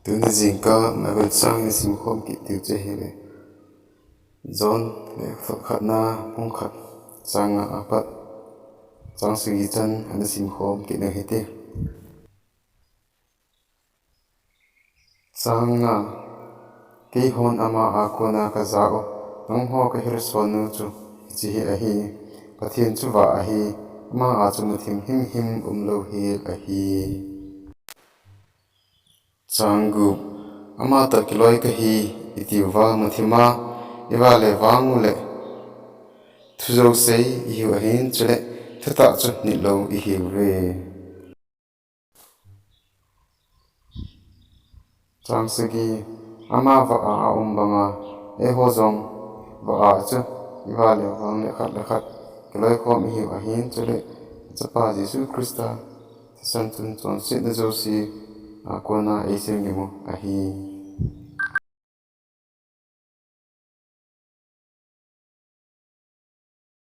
Tuni zinka mabel sang ni sim khom ki tiu che hele zon le khat na pung khat changa apat chang singi chan ana sim khom ki na hete changa ke hon ama a kona ka zao nong ho ka hir sonu chu chi hi a hi pathian chu wa a hi ma a chu mu thim him him lo hi a hi changu ama ta kiloi ka hi itiwa muthima iwa le wangu le thuzo sei I hi hin chule thata chu ni lo I hi re changsagi ama wa a umbanga e ho zong wa a chu iwa le wang le khat kiloi khom I hi hin chule chapa Jesu Krista san tun chon sit na zo si a kona e sing mo a hi